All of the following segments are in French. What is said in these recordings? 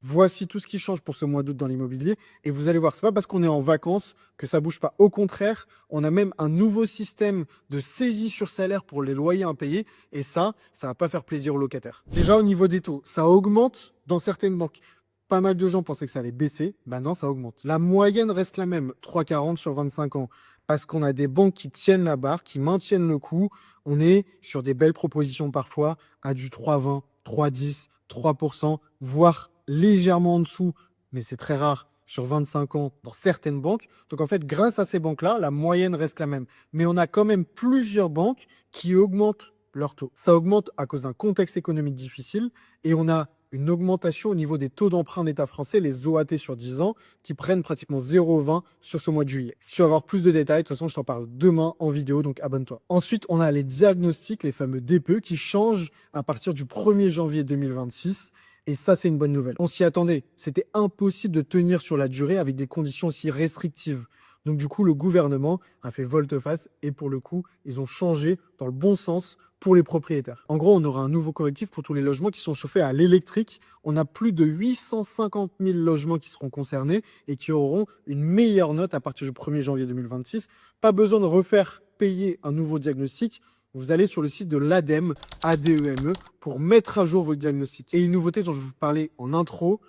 Voici tout ce qui change pour ce mois d'août dans l'immobilier. Et vous allez voir, c'est pas parce qu'on est en vacances que ça bouge pas. Au contraire, on a même un nouveau système de saisie sur salaire pour les loyers impayés. Et ça va pas faire plaisir aux locataires. Déjà, au niveau des taux, ça augmente dans certaines banques. Pas mal de gens pensaient que ça allait baisser. Maintenant, ça augmente. La moyenne reste la même, 3,40 sur 25 ans. Parce qu'on a des banques qui tiennent la barre, qui maintiennent le coup. On est sur des belles propositions parfois à du 3,20, 3,10, 3%, voire légèrement en dessous, mais c'est très rare, sur 25 ans dans certaines banques. Donc en fait, grâce à ces banques-là, la moyenne reste la même. Mais on a quand même plusieurs banques qui augmentent leur taux. Ça augmente à cause d'un contexte économique difficile et on a une augmentation au niveau des taux d'emprunt d'État français, les OAT sur 10 ans, qui prennent pratiquement 0,20 sur ce mois de juillet. Si tu veux avoir plus de détails, de toute façon, je t'en parle demain en vidéo, donc abonne-toi. Ensuite, on a les diagnostics, les fameux DPE, qui changent à partir du 1er janvier 2026. Et ça, c'est une bonne nouvelle. On s'y attendait. C'était impossible de tenir sur la durée avec des conditions aussi restrictives. Donc du coup, le gouvernement a fait volte-face et pour le coup, ils ont changé dans le bon sens pour les propriétaires. En gros, on aura un nouveau correctif pour tous les logements qui sont chauffés à l'électrique. On a plus de 850 000 logements qui seront concernés et qui auront une meilleure note à partir du 1er janvier 2026. Pas besoin de refaire payer un nouveau diagnostic. Vous allez sur le site de l'ADEME, ADEME, pour mettre à jour vos diagnostics. Et une nouveauté dont je vous parlais en intro,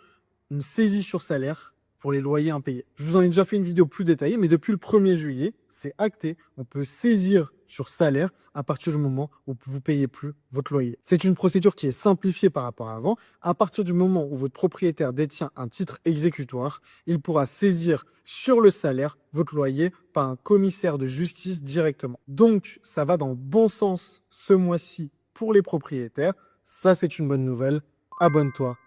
une saisie sur salaire pour les loyers impayés. Je vous en ai déjà fait une vidéo plus détaillée, mais depuis le 1er juillet, c'est acté. On peut saisir sur salaire à partir du moment où vous ne payez plus votre loyer. C'est une procédure qui est simplifiée par rapport à avant. À partir du moment où votre propriétaire détient un titre exécutoire, il pourra saisir sur le salaire votre loyer par un commissaire de justice directement. Donc, ça va dans le bon sens ce mois-ci pour les propriétaires. Ça, c'est une bonne nouvelle. Abonne-toi